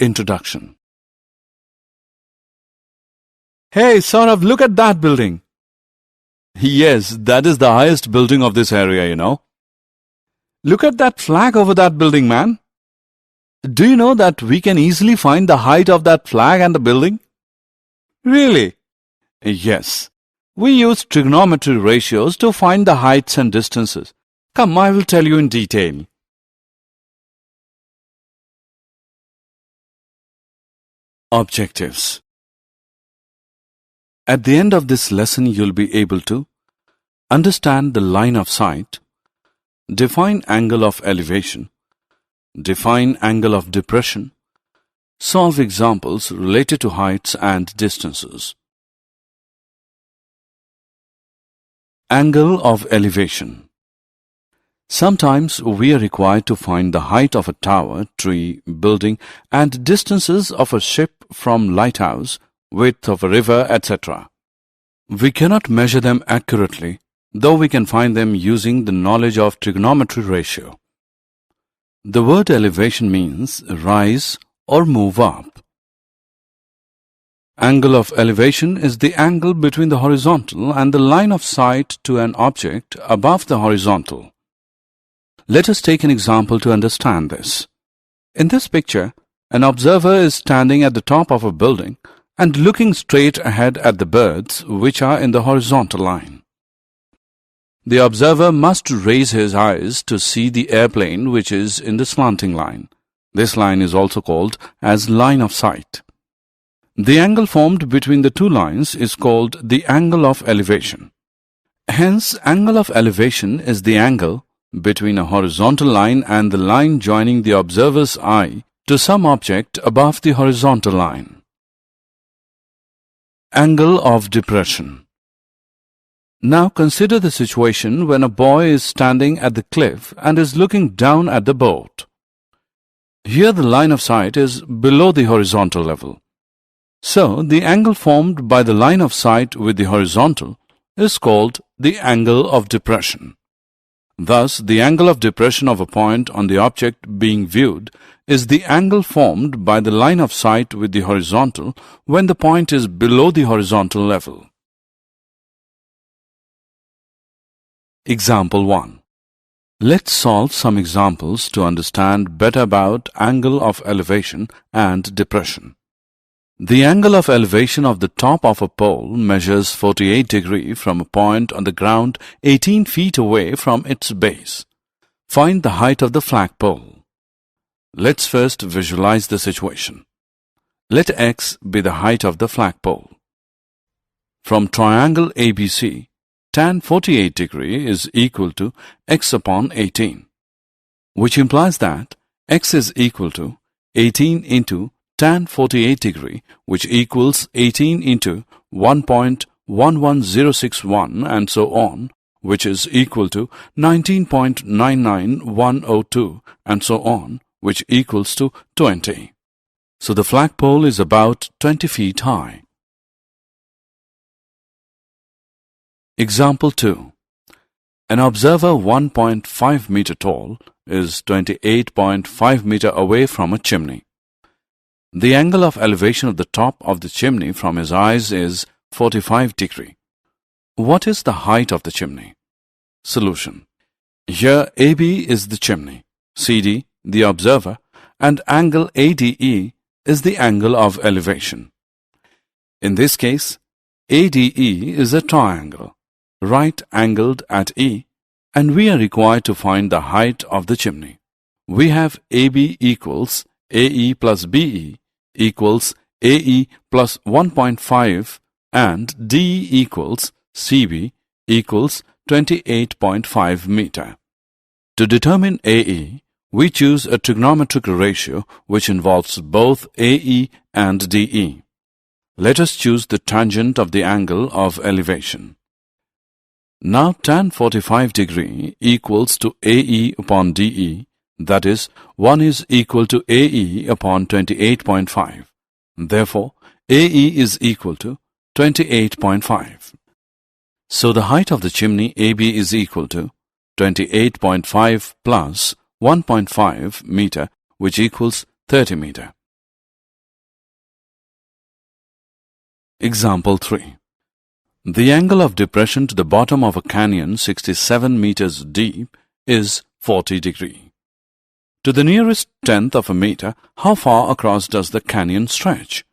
Introduction. Hey, Saurav, look at that building. Yes, that is the highest building of this area, you know. Look at that flag over that building, man. Do you know that we can easily find the height of that flag and the building? Really? Yes. We use trigonometry ratios to find the heights and distances. Come, I will tell you in detail. Objectives. At the end of this lesson, you'll be able to understand the line of sight, define angle of elevation, define angle of depression, solve examples related to heights and distances. Angle of elevation. Sometimes we are required to find the height of a tower, tree, building, and distances of a ship from lighthouse, width of a river, etc. We cannot measure them accurately, though we can find them using the knowledge of trigonometry ratio. The word elevation means rise or move up. Angle of elevation is the angle between the horizontal and the line of sight to an object above the horizontal. Let us take an example to understand this. In this picture, an observer is standing at the top of a building and looking straight ahead at the birds which are in the horizontal line. The observer must raise his eyes to see the airplane which is in the slanting line. This line is also called as line of sight. The angle formed between the two lines is called the angle of elevation. Hence, angle of elevation is the angle between a horizontal line and the line joining the observer's eye to some object above the horizontal line. Angle of depression. Now consider the situation when a boy is standing at the cliff and is looking down at the boat. Here the line of sight is below the horizontal level. So, the angle formed by the line of sight with the horizontal is called the angle of depression. Thus, the angle of depression of a point on the object being viewed is the angle formed by the line of sight with the horizontal when the point is below the horizontal level. Example 1. Let's solve some examples to understand better about angle of elevation and depression. The angle of elevation of the top of a pole measures 48 degrees from a point on the ground 18 feet away from its base. Find the height of the flagpole. Let's first visualize the situation. Let x be the height of the flagpole. From triangle ABC, tan 48 degrees is equal to x upon 18, which implies that x is equal to 18 into tan 48 degrees, which equals 18 into 1.11061 and so on, which is equal to 19.99102 and so on, which equals to 20. So the flagpole is about 20 feet high. Example 2. An observer 1.5 meter tall is 28.5 meter away from a chimney. The angle of elevation of the top of the chimney from his eyes is 45 degrees. What is the height of the chimney? Solution. Here AB is the chimney, CD the observer, and angle ADE is the angle of elevation. In this case, ADE is a triangle, right-angled at E, and we are required to find the height of the chimney. We have AB equals AE plus BE equals AE plus 1.5 and DE equals CB equals 28.5 meter. To determine AE, we choose a trigonometric ratio which involves both AE and DE. Let us choose the tangent of the angle of elevation. Now tan 45 degrees equals to AE upon DE, that is, 1 is equal to AE upon 28.5. Therefore, AE is equal to 28.5. So the height of the chimney AB is equal to 28.5 plus 1.5 meter, which equals 30 meter. Example 3. The angle of depression to the bottom of a canyon 67 meters deep is 40 degrees. To the nearest tenth of a meter, how far across does the canyon stretch?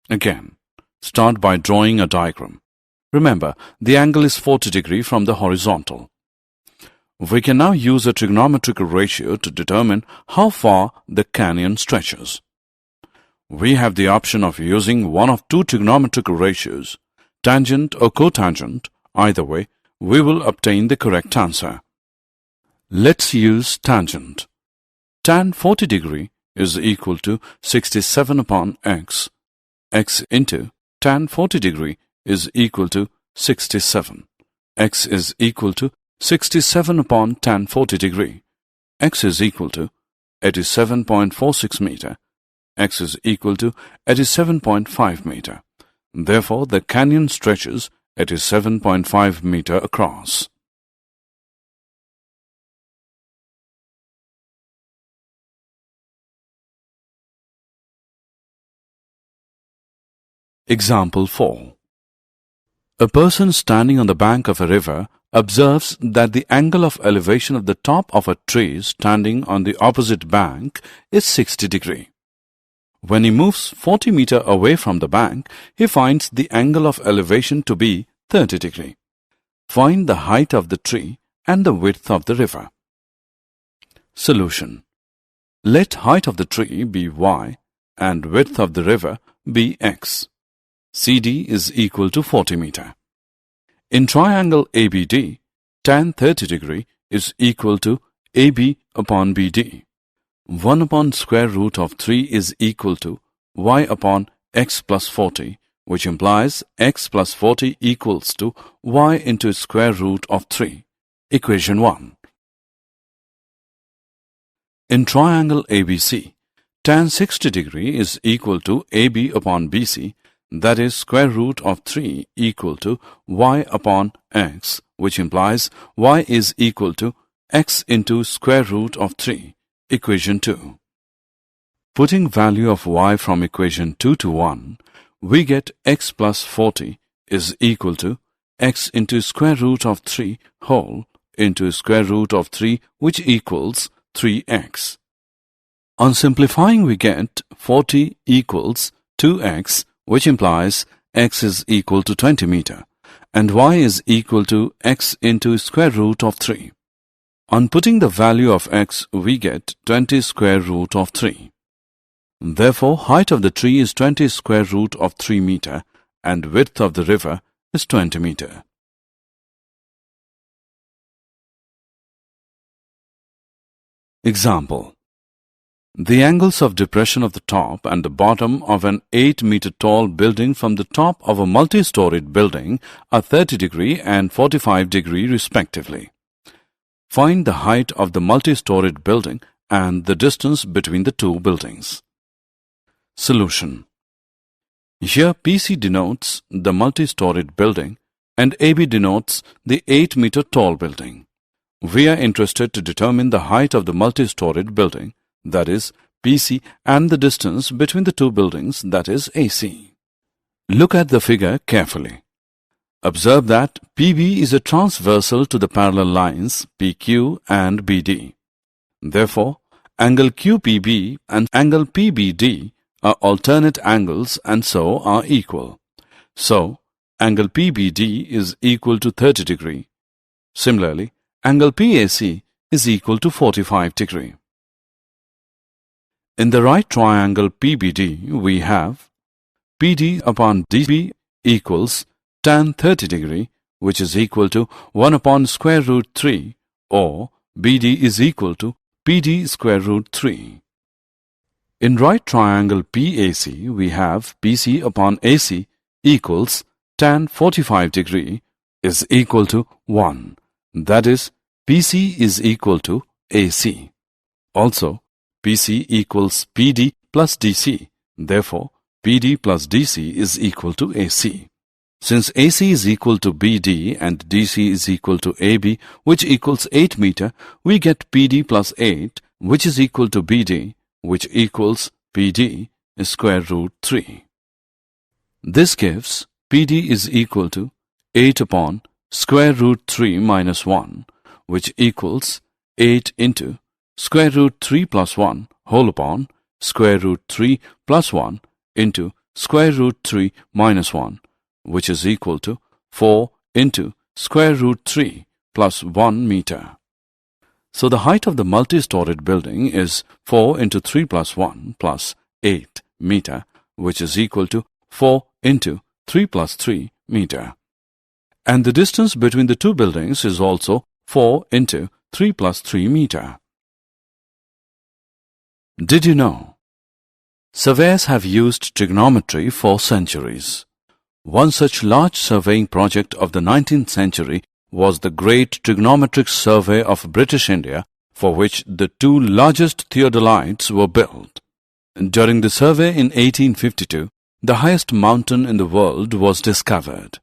Again, start by drawing a diagram. Remember, the angle is 40 degrees from the horizontal. We can now use a trigonometric ratio to determine how far the canyon stretches. We have the option of using one of two trigonometric ratios, tangent or cotangent. Either way, we will obtain the correct answer. Let's use tangent. Tan 40 degree is equal to 67 upon x. X into tan 40 degree is equal to 67. X is equal to 67 upon tan 40 degree. X is equal to 87.46 meter. X is equal to 87.5 meter. Therefore, the canyon stretches 87.5 meter across. Example 4. A person standing on the bank of a river observes that the angle of elevation of the top of a tree standing on the opposite bank is 60 degrees. When he moves 40 meters away from the bank, he finds the angle of elevation to be 30 degrees. Find the height of the tree and the width of the river. Solution. Let height of the tree be y and width of the river be x. CD is equal to 40 meter. In triangle ABD, tan 30 degree is equal to AB upon BD. 1 upon square root of 3 is equal to y upon x plus 40, which implies x plus 40 equals to y into square root of 3. Equation 1. In triangle ABC, tan 60 degree is equal to AB upon BC, that is square root of 3 equal to y upon x, which implies y is equal to x into square root of 3. Equation 2. Putting value of y from equation 2 to 1, we get x plus 40 is equal to x into square root of 3 whole into square root of 3, which equals 3x. On simplifying, we get 40 equals 2x, which implies x is equal to 20 meter, and y is equal to x into square root of 3. On putting the value of x, we get 20 square root of 3. Therefore, height of the tree is 20 square root of 3 meter, and width of the river is 20 meter. Example. The angles of depression of the top and the bottom of an 8-meter tall building from the top of a multi-storied building are 30 degree and 45 degree respectively. Find the height of the multi-storied building and the distance between the two buildings. Solution. Here PC denotes the multi-storied building and AB denotes the 8-meter tall building. We are interested to determine the height of the multi-storied building, that is PC, and the distance between the two buildings, that is AC. Look at the figure carefully. Observe that PB is a transversal to the parallel lines PQ and BD. Therefore, angle QPB and angle PBD are alternate angles and so are equal. So, angle PBD is equal to 30 degree. Similarly, angle PAC is equal to 45 degree. In the right triangle PBD, we have PD upon DB equals tan 30 degree, which is equal to 1 upon square root 3, or BD is equal to PD square root 3. In right triangle PAC, we have PC upon AC equals tan 45 degree is equal to 1. That is, PC is equal to AC. Also, PC equals PD plus DC. Therefore, PD plus DC is equal to AC. Since AC is equal to BD and DC is equal to AB, which equals 8 meter, we get PD plus 8, which is equal to BD, which equals PD square root 3. This gives PD is equal to 8 upon square root 3 minus 1, which equals 8 into square root 3 plus 1 whole upon square root 3 plus 1 into square root 3 minus 1, which is equal to 4 into square root 3 plus 1 meter. So the height of the multi-storied building is 4 into 3 plus 1 plus 8 meter, which is equal to 4 into 3 plus 3 meter. And the distance between the two buildings is also 4 into 3 plus 3 meter. Did you know? Surveyors have used trigonometry for centuries. One such large surveying project of the 19th century was the Great Trigonometric Survey of British India, for which the two largest theodolites were built. During the survey in 1852, the highest mountain in the world was discovered.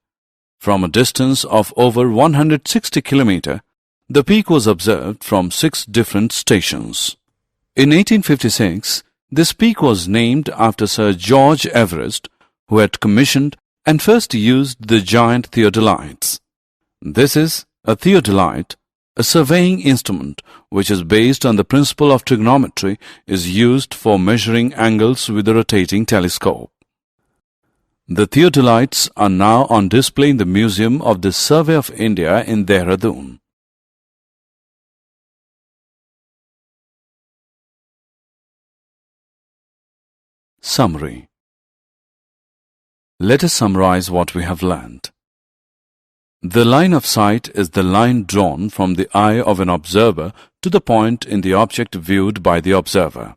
From a distance of over 160 kilometers, the peak was observed from 6 different stations. In 1856, this peak was named after Sir George Everest, who had commissioned and first used the giant theodolites. This is a theodolite, a surveying instrument which is based on the principle of trigonometry, is used for measuring angles with a rotating telescope. The theodolites are now on display in the Museum of the Survey of India in Dehradun. Summary. Let us summarize what we have learned. The line of sight is the line drawn from the eye of an observer to the point in the object viewed by the observer.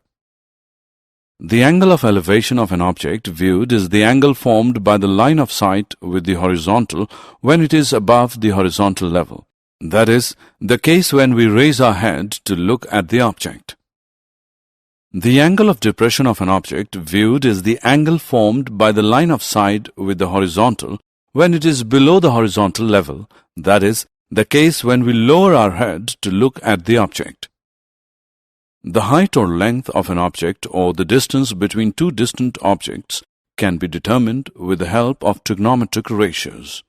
The angle of elevation of an object viewed is the angle formed by the line of sight with the horizontal when it is above the horizontal level. That is the case when we raise our head to look at the object. The angle of depression of an object viewed is the angle formed by the line of sight with the horizontal when it is below the horizontal level, that is, the case when we lower our head to look at the object. The height or length of an object or the distance between two distant objects can be determined with the help of trigonometric ratios.